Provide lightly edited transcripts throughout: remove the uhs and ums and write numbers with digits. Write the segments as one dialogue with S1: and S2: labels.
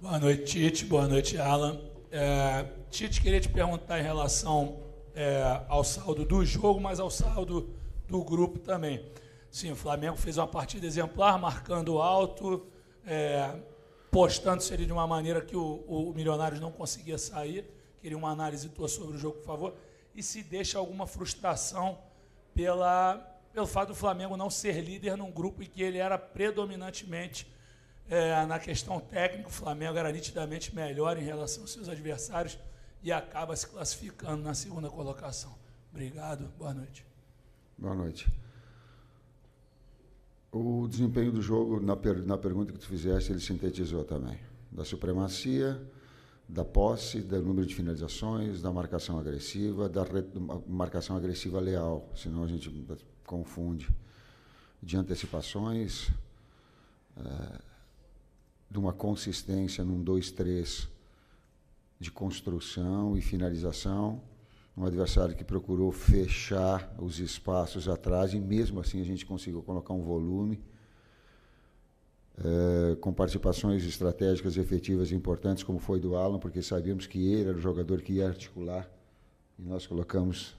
S1: Boa noite, Tite. Boa noite, Alan. Tite, queria te perguntar em relação ao saldo do jogo, mas ao saldo do grupo também. Sim, o Flamengo fez uma partida exemplar, marcando alto, postando-se ali de uma maneira que o Milionários não conseguia sair. Queria uma análise tua sobre o jogo, por favor. E se deixa alguma frustração pelo fato do Flamengo não ser líder num grupo em que ele era predominantemente, na questão técnica, o Flamengo era nitidamente melhor em relação aos seus adversários e acaba se classificando na segunda colocação. Obrigado, boa noite.
S2: Boa noite. O desempenho do jogo, na pergunta que tu fizeste, ele sintetizou também. Da supremacia, da posse, do número de finalizações, da marcação agressiva, da marcação agressiva leal, senão a gente confunde, de antecipações, de uma consistência num 2-3 de construção e finalização, um adversário que procurou fechar os espaços atrás e mesmo assim a gente conseguiu colocar um volume, com participações estratégicas efetivas e importantes, como foi do Alan, porque sabíamos que ele era o jogador que ia articular e nós colocamos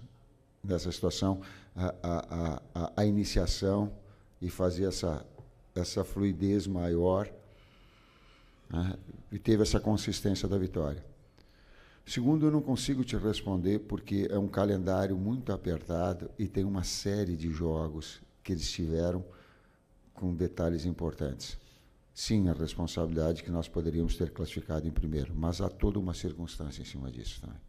S2: nessa situação a iniciação e fazer essa fluidez maior, né? E teve essa consistência da vitória. Segundo, eu não consigo te responder porque é um calendário muito apertado e tem uma série de jogos que eles tiveram com detalhes importantes. Sim, a responsabilidade que nós poderíamos ter classificado em primeiro, mas há toda uma circunstância em cima disso também.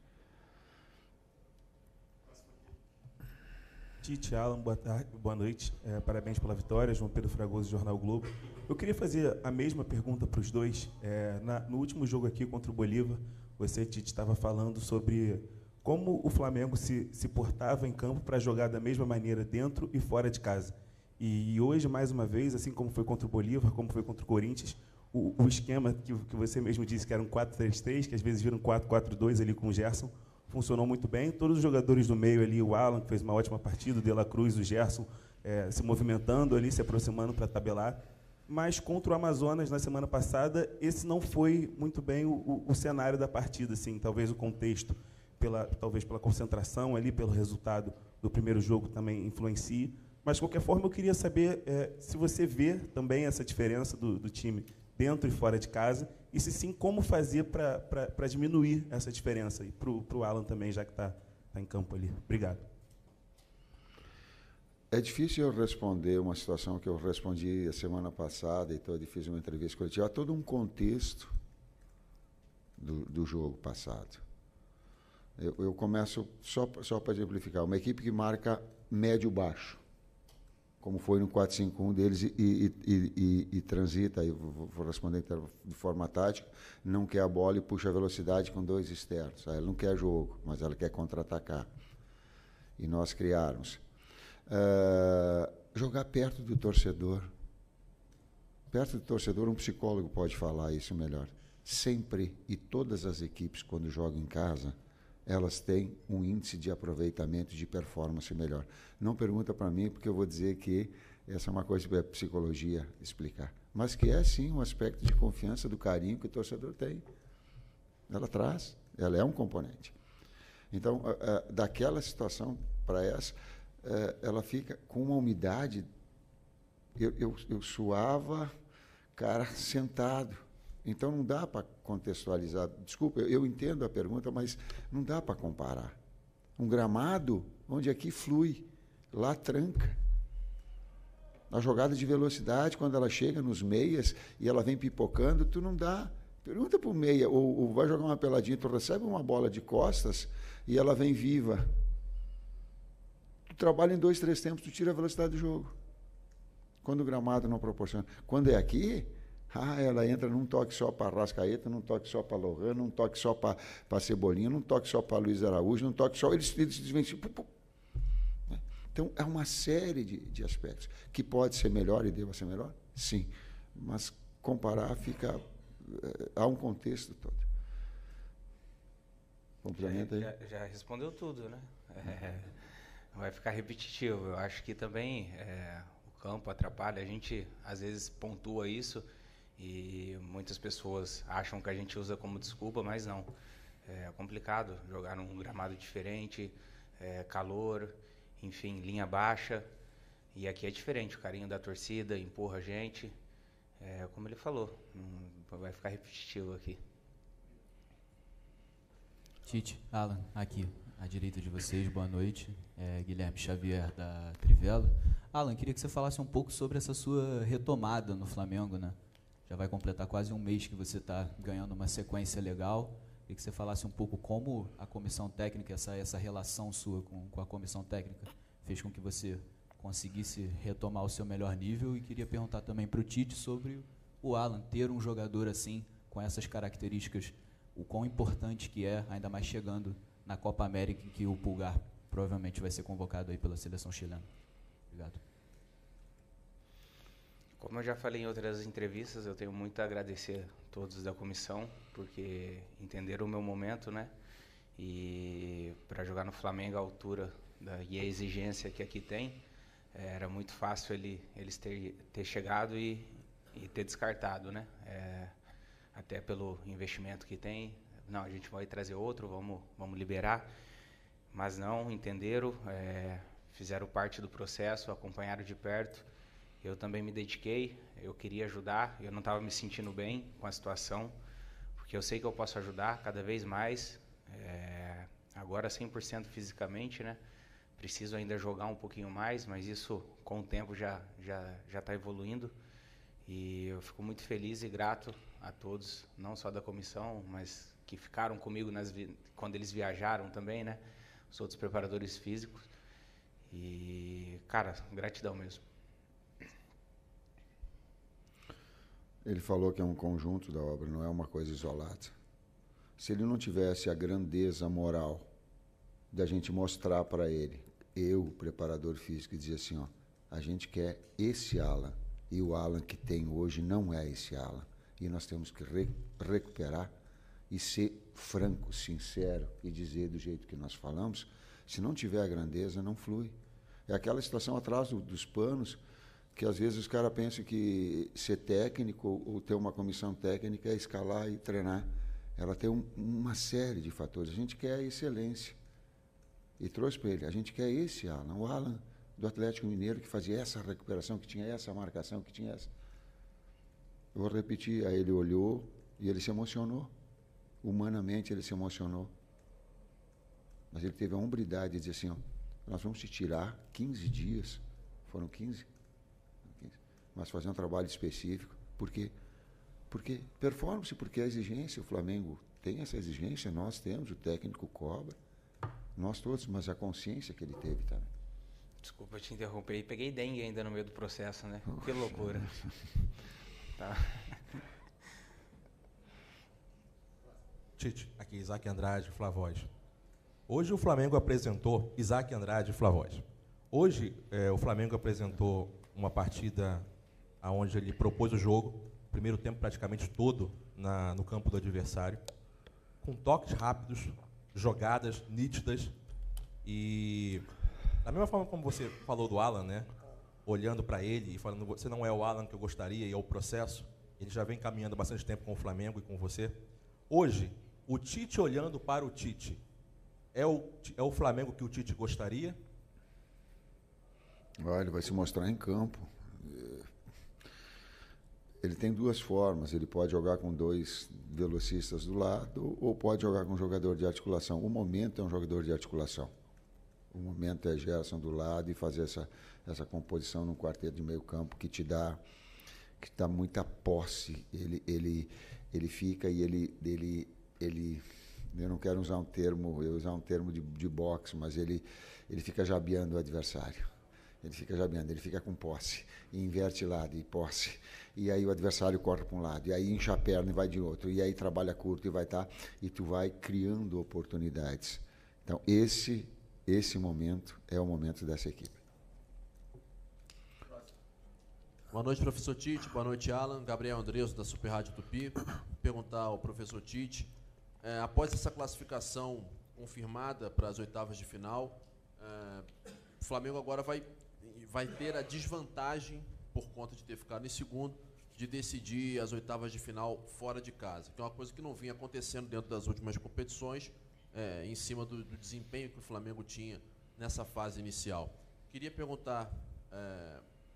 S3: Tite, Alan, boa tarde, boa noite. Parabéns pela vitória, João Pedro Fragoso, Jornal Globo. Eu queria fazer a mesma pergunta para os dois. No último jogo aqui contra o Bolívar, você, Tite, estava falando sobre como o Flamengo se portava em campo para jogar da mesma maneira dentro e fora de casa. E hoje, mais uma vez, assim como foi contra o Bolívar, como foi contra o Corinthians, o esquema que você mesmo disse que era um 4-3-3, que às vezes vira um 4-4-2 ali com o Gerson, funcionou muito bem. Todos os jogadores do meio ali, o Alan, que fez uma ótima partida, o De La Cruz, o Gerson, se movimentando ali, se aproximando para tabelar. Mas contra o Amazonas, na semana passada, esse não foi muito bem o cenário da partida, assim, talvez o contexto, talvez pela concentração ali, pelo resultado do primeiro jogo também influencie. Mas, de qualquer forma, eu queria saber se você vê também essa diferença do time dentro e fora de casa, e se sim, como fazer para diminuir essa diferença. E para o Alan também, já que está em campo ali. Obrigado.
S2: É difícil eu responder uma situação que eu respondi a semana passada e fiz uma entrevista coletiva. Há todo um contexto do jogo passado. Eu começo só para exemplificar. Uma equipe que marca médio-baixo, como foi no 4-5-1 deles, e transita, aí vou responder de forma tática, não quer a bola e puxa a velocidade com dois externos. Ela não quer jogo, mas ela quer contra-atacar. E nós criarmos. Jogar perto do torcedor. Perto do torcedor, um psicólogo pode falar isso melhor. Sempre, e todas as equipes, quando jogam em casa, elas têm um índice de aproveitamento, de performance melhor. Não pergunta para mim, porque eu vou dizer que essa é uma coisa que a psicologia explicar. Mas que é, sim, um aspecto de confiança, do carinho que o torcedor tem. Ela traz, ela é um componente. Então, daquela situação para essa, ela fica com uma umidade. Eu suava, cara, sentado. Então, não dá para contextualizar. Desculpa, eu entendo a pergunta, mas não dá para comparar. Um gramado, onde aqui flui, lá tranca. A jogada de velocidade, quando ela chega nos meias e ela vem pipocando, tu não dá. Pergunta para o meia, ou vai jogar uma peladinha, tu recebe uma bola de costas e ela vem viva. Tu trabalha em 2, 3 tempos, tu tira a velocidade do jogo. Quando o gramado não proporciona. Quando é aqui... ela entra num toque só para Arrascaeta, num toque só para Lohan, num toque só para Cebolinha, num toque só para Luiz Araújo, num toque só... Eles desvencem. Então, é uma série de aspectos. Que pode ser melhor e deva ser melhor? Sim. Mas comparar fica... há um contexto todo. Complementa aí.
S4: Já respondeu tudo, né? Vai ficar repetitivo. Eu acho que também... o campo atrapalha, a gente às vezes pontua isso E muitas pessoas acham que a gente usa como desculpa, mas não. É complicado jogar num gramado diferente, calor, enfim, linha baixa. E aqui é diferente, o carinho da torcida empurra a gente. Como ele falou, não vai ficar repetitivo aqui.
S5: Tite, Alan, aqui, à direita de vocês, boa noite. Guilherme Xavier, da Trivela. Alan, queria que você falasse um pouco sobre essa sua retomada no Flamengo, né? Já vai completar quase um mês que você está ganhando uma sequência legal. Queria que você falasse um pouco como a comissão técnica, essa relação sua com a comissão técnica, fez com que você conseguisse retomar o seu melhor nível. E queria perguntar também para o Tite sobre o Alan, ter um jogador assim, com essas características, o quão importante que é, ainda mais chegando na Copa América, em que o Pulgar provavelmente vai ser convocado aí pela seleção chilena. Obrigado.
S4: Como eu já falei em outras entrevistas, eu tenho muito a agradecer a todos da comissão, porque entenderam o meu momento, né? E para jogar no Flamengo à altura e a exigência que aqui tem, era muito fácil eles ter chegado e ter descartado, né? Até pelo investimento que tem. Não, a gente vai trazer outro, vamos liberar. Mas não, entenderam, fizeram parte do processo, acompanharam de perto. Eu também me dediquei, eu queria ajudar, eu não estava me sentindo bem com a situação, porque eu sei que eu posso ajudar cada vez mais, agora 100% fisicamente, né? Preciso ainda jogar um pouquinho mais, mas isso com o tempo já está evoluindo. E eu fico muito feliz e grato a todos, não só da comissão, mas que ficaram comigo quando eles viajaram também, né? Os outros preparadores físicos. E, cara, gratidão mesmo.
S2: Ele falou que é um conjunto da obra, não é uma coisa isolada. Se ele não tivesse a grandeza moral da gente mostrar para ele, eu, preparador físico, e dizer assim, ó, a gente quer esse Alan, e o Alan que tem hoje não é esse Alan. E nós temos que recuperar e ser franco, sincero e dizer do jeito que nós falamos. Se não tiver a grandeza, não flui. É aquela situação atrás dos panos, que às vezes os caras pensam que ser técnico ou ter uma comissão técnica é escalar e treinar. Ela tem uma série de fatores. A gente quer a excelência. E trouxe para ele, a gente quer esse Alan, o Alan do Atlético Mineiro, que fazia essa recuperação, que tinha essa marcação, que tinha essa. Eu vou repetir, aí ele olhou e ele se emocionou. Humanamente ele se emocionou. Mas ele teve a hombridade de dizer assim, ó, nós vamos te tirar 15 dias, foram 15? Mas fazer um trabalho específico. Por quê? Porque performance, porque a exigência, o Flamengo tem essa exigência, nós temos, o técnico cobra, nós todos, mas a consciência que ele teve também.
S4: Desculpa te interromper, e peguei dengue ainda no meio do processo, né? Que loucura. Tá.
S6: Tite, aqui Isaac Andrade, Flavoz. Hoje o Flamengo apresentou Isaac Andrade, Flavoz. Hoje o Flamengo apresentou uma partida onde ele propôs o jogo, primeiro tempo praticamente todo no campo do adversário, com toques rápidos, jogadas nítidas e da mesma forma como você falou do Alan, né? Olhando para ele e falando, você não é o Alan que eu gostaria, e é o processo. Ele já vem caminhando bastante tempo com o Flamengo e com você. Hoje, o Tite olhando para o Tite, é o Flamengo que o Tite gostaria?
S2: Ele vai se mostrar em campo. Ele tem duas formas, ele pode jogar com dois velocistas do lado ou pode jogar com um jogador de articulação. O momento é um jogador de articulação. O momento é Gerson do lado e fazer essa composição num quarteto de meio campo que te dá muita posse. Ele fica e ele eu não quero usar um termo de boxe, mas ele fica jabeando o adversário. Ele fica jabeando, ele fica com posse, e inverte lado e posse. E aí o adversário corre para um lado, e aí incha a perna e vai de outro, e aí trabalha curto e tu vai criando oportunidades. Então esse momento é o momento dessa equipe.
S7: Boa noite, professor Tite. Boa noite, Alan. Gabriel Andreso, da Super Rádio Tupi. Perguntar ao professor Tite, após essa classificação confirmada para as oitavas de final, o Flamengo agora vai ter a desvantagem, por conta de ter ficado em segundo, de decidir as oitavas de final fora de casa, que é uma coisa que não vinha acontecendo dentro das últimas competições, em cima do desempenho que o Flamengo tinha nessa fase inicial. Queria perguntar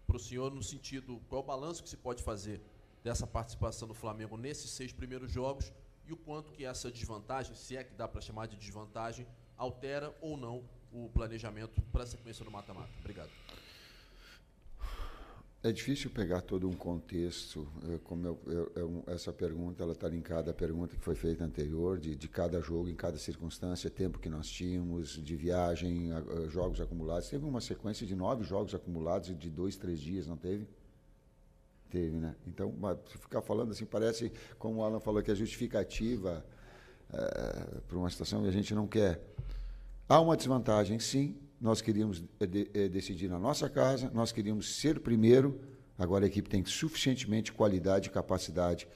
S7: para o senhor no sentido, qual é o balanço que se pode fazer dessa participação do Flamengo nesses 6 primeiros jogos e o quanto que essa desvantagem, se é que dá para chamar de desvantagem, altera ou não o planejamento para a sequência do mata-mata. Obrigado.
S2: É difícil pegar todo um contexto, essa pergunta ela está linkada à pergunta que foi feita anterior, de cada jogo, em cada circunstância, tempo que nós tínhamos, de viagem, jogos acumulados. Teve uma sequência de 9 jogos acumulados de 2, 3 dias, não teve? Teve, né? Então, se ficar falando assim, parece, como o Alan falou, que é justificativa para uma situação que a gente não quer. Há uma desvantagem, sim. Nós queríamos decidir na nossa casa, nós queríamos ser primeiro. Agora a equipe tem suficientemente qualidade e capacidade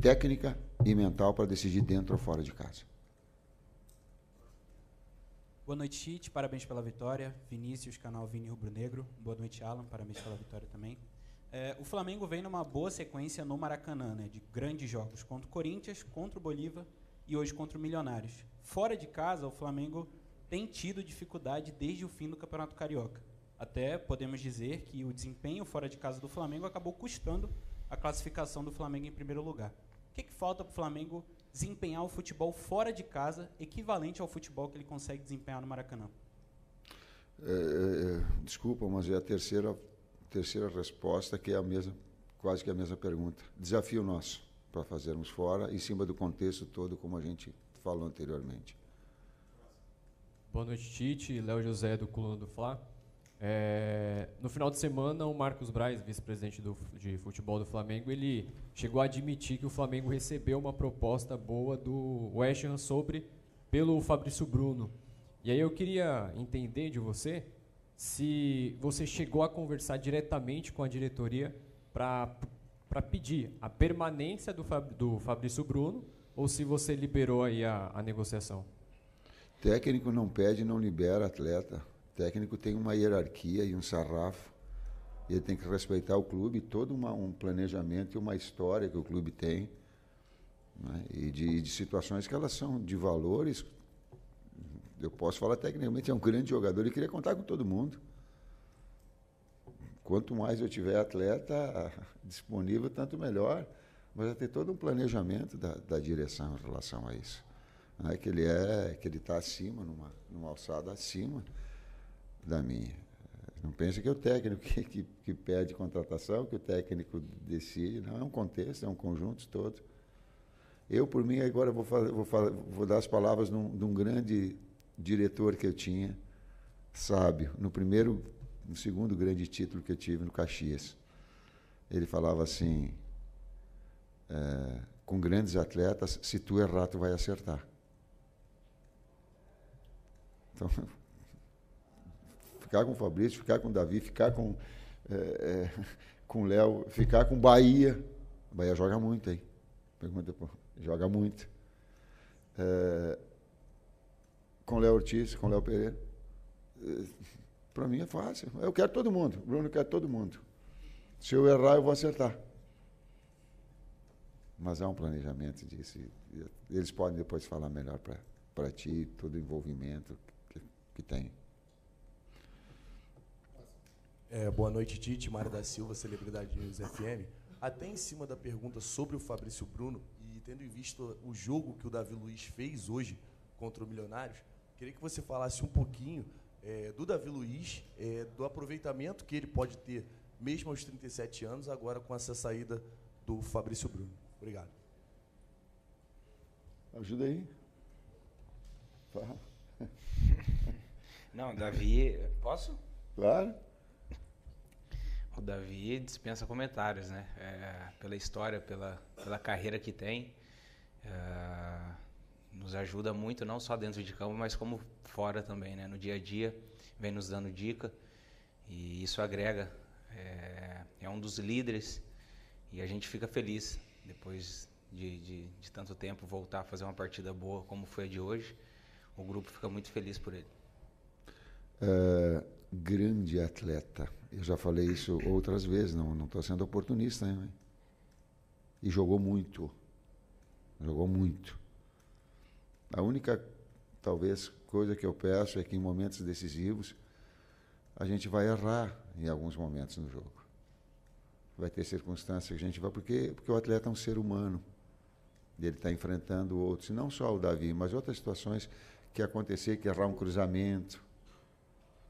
S2: técnica e mental para decidir dentro ou fora de casa.
S8: Boa noite, Tite. Parabéns pela vitória. Vinícius, canal Vini Rubro Negro. Boa noite, Alan. Parabéns pela vitória também. O Flamengo vem numa boa sequência no Maracanã, né, de grandes jogos contra o Corinthians, contra o Bolívar e hoje contra o Milionários. Fora de casa, o Flamengo tem tido dificuldade desde o fim do Campeonato Carioca. Até podemos dizer que o desempenho fora de casa do Flamengo acabou custando a classificação do Flamengo em primeiro lugar. O que falta para o Flamengo desempenhar o futebol fora de casa, equivalente ao futebol que ele consegue desempenhar no Maracanã?
S2: Desculpa, mas é a terceira resposta, que é quase que a mesma pergunta. Desafio nosso para fazermos fora, em cima do contexto todo, como a gente falou anteriormente.
S9: Boa noite, Tite. Léo José, do Coluna do Fla. No final de semana, o Marcos Braz, vice-presidente de futebol do Flamengo, ele chegou a admitir que o Flamengo recebeu uma proposta boa do West Ham pelo Fabrício Bruno. E aí eu queria entender de você se você chegou a conversar diretamente com a diretoria para pedir a permanência do Fabrício Bruno ou se você liberou aí a negociação.
S2: Técnico não pede, não libera atleta. Técnico tem uma hierarquia e um sarrafo. Ele tem que respeitar o clube, todo um planejamento e uma história que o clube tem, né? E de situações que elas são de valores. Eu posso falar tecnicamente, é um grande jogador e queria contar com todo mundo. Quanto mais eu tiver atleta disponível, tanto melhor. Mas vai ter todo um planejamento da direção em relação a isso. Não é que ele está acima, numa alçada acima da minha. Não pense que é o técnico que pede contratação, que o técnico decide. Não, é um contexto, é um conjunto todo. Eu, por mim, agora vou dar as palavras de um grande diretor que eu tinha, sábio, no segundo grande título que eu tive no Caxias. Ele falava assim, com grandes atletas, se tu errar, tu vai acertar. Então, ficar com o Fabrício, ficar com o Davi, ficar com o Léo, ficar com o Bahia. O Bahia joga muito aí. Pergunta, joga muito. Com o Léo Ortiz, com o Léo Pereira. Para mim é fácil. Eu quero todo mundo. O Bruno quer todo mundo. Se eu errar, eu vou acertar. Mas há um planejamento disso. Eles podem depois falar melhor para ti, todo o envolvimento que tem.
S10: Boa noite, Tite. Mário da Silva, Celebridade News FM. Até em cima da pergunta sobre o Fabrício Bruno, e tendo em vista o jogo que o Davi Luiz fez hoje contra o Milionários, queria que você falasse um pouquinho do Davi Luiz, do aproveitamento que ele pode ter, mesmo aos 37 anos, agora com essa saída do Fabrício Bruno. Obrigado.
S2: Ajuda aí. Fala.
S4: Não, Davi... Posso?
S2: Claro.
S4: O Davi dispensa comentários, né? Pela história, pela carreira que tem. Nos ajuda muito, não só dentro de campo, mas como fora também, né? No dia a dia, vem nos dando dica. E isso agrega. É um dos líderes. E a gente fica feliz, depois de tanto tempo, voltar a fazer uma partida boa como foi a de hoje. O grupo fica muito feliz por ele.
S2: Grande atleta. Eu já falei isso outras vezes, não estou sendo oportunista, né? E jogou muito. Jogou muito. A única, talvez, coisa que eu peço é que em momentos decisivos a gente vai errar em alguns momentos no jogo. Vai ter circunstâncias que a gente vai... Porque o atleta é um ser humano. E ele está enfrentando outros. E não só o Davi, mas outras situações que acontecer, que errar um cruzamento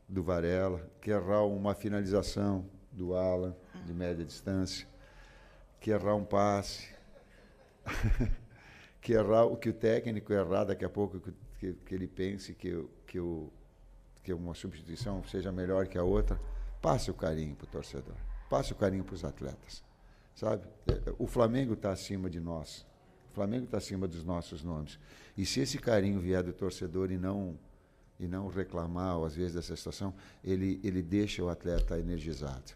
S2: do Varela, que errar uma finalização do Alan, de média distância, que errar um passe, que errar o que o técnico errar daqui a pouco, que ele pense que uma substituição seja melhor que a outra. Passe o carinho para o torcedor, passe o carinho para os atletas, sabe? O Flamengo está acima de nós, o Flamengo está acima dos nossos nomes. E se esse carinho vier do torcedor e não reclamar, às vezes, dessa situação, ele deixa o atleta energizado,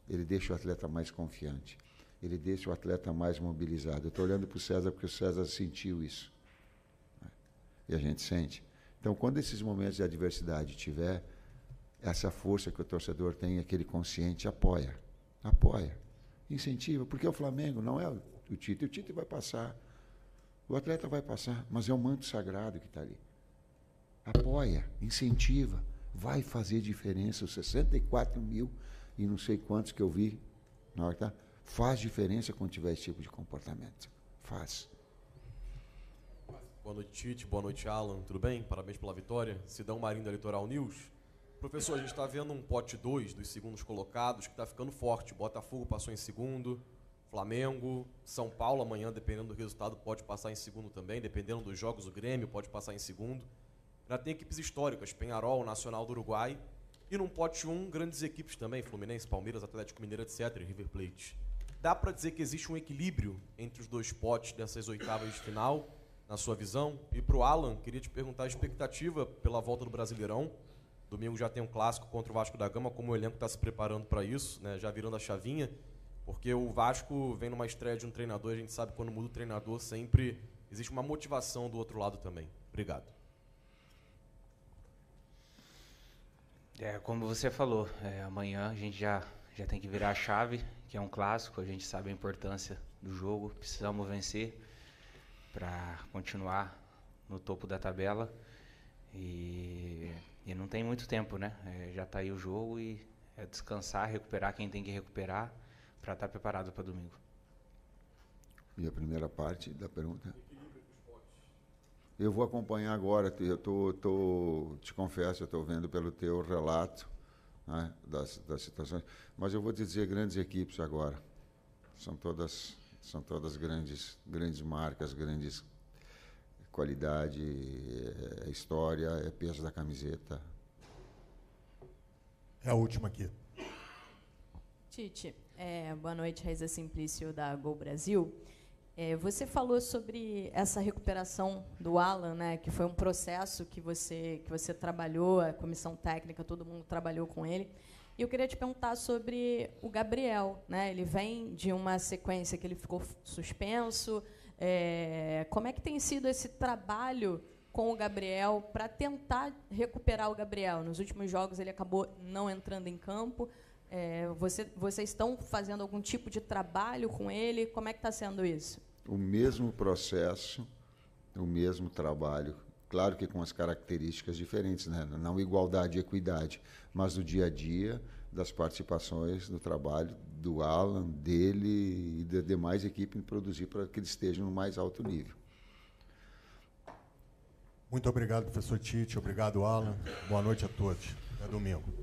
S2: ele deixa o atleta mais confiante, ele deixa o atleta mais mobilizado. Eu estou olhando para o César porque o César sentiu isso, né? E a gente sente. Então, quando esses momentos de adversidade tiver, essa força que o torcedor tem, aquele consciente, apoia, incentiva, porque o Flamengo não é o Tite vai passar, o atleta vai passar, mas é o manto sagrado que está ali. Apoia, incentiva, vai fazer diferença. Os 64 mil e não sei quantos que eu vi, na hora que tá, faz diferença quando tiver esse tipo de comportamento. Faz.
S11: Boa noite, Tite. Boa noite, Alan. Tudo bem? Parabéns pela vitória. Sidão Marinho da Litoral News. Professor, a gente está vendo um pote 2 dos segundos colocados que está ficando forte. Botafogo passou em segundo, Flamengo, São Paulo amanhã, dependendo do resultado, pode passar em segundo também. Dependendo dos jogos, o Grêmio pode passar em segundo. Já tem equipes históricas, Peñarol, Nacional do Uruguai. E num pote 1, grandes equipes também, Fluminense, Palmeiras, Atlético Mineiro, etc., River Plate. Dá para dizer que existe um equilíbrio entre os dois potes dessas oitavas de final, na sua visão? E para o Alan, queria te perguntar a expectativa pela volta do Brasileirão. Domingo já tem um clássico contra o Vasco da Gama, como o elenco está se preparando para isso, né? Já virando a chavinha, porque o Vasco vem numa estreia de um treinador, a gente sabe que quando muda o treinador sempre existe uma motivação do outro lado também. Obrigado.
S4: Como você falou, amanhã a gente já tem que virar a chave, que é um clássico, a gente sabe a importância do jogo, precisamos vencer para continuar no topo da tabela e não tem muito tempo, né? Já está aí o jogo e é descansar, recuperar quem tem que recuperar para estar preparado para domingo.
S2: E a primeira parte da pergunta? Eu vou acompanhar agora, te confesso, eu estou vendo pelo teu relato, né, das situações, mas eu vou te dizer grandes equipes agora. São todas grandes marcas, grandes qualidade, história, é peso da camiseta.
S12: É a última aqui.
S13: Tite, boa noite, Raíza Simplício da Gol Brasil. Você falou sobre essa recuperação do Alan, né, que foi um processo que você trabalhou, a comissão técnica, todo mundo trabalhou com ele. E eu queria te perguntar sobre o Gabriel, né? Ele vem de uma sequência que ele ficou suspenso. Como é que tem sido esse trabalho com o Gabriel para tentar recuperar o Gabriel? Nos últimos jogos ele acabou não entrando em campo. Vocês estão fazendo algum tipo de trabalho com ele? Como é que está sendo isso?
S2: O mesmo processo, o mesmo trabalho, claro que com as características diferentes, né? Não igualdade e equidade, mas do dia a dia, das participações, do trabalho do Alan, dele e da demais equipe em produzir para que eles estejam no mais alto nível.
S12: Muito obrigado, professor Tite. Obrigado, Alan. Boa noite a todos. Até domingo.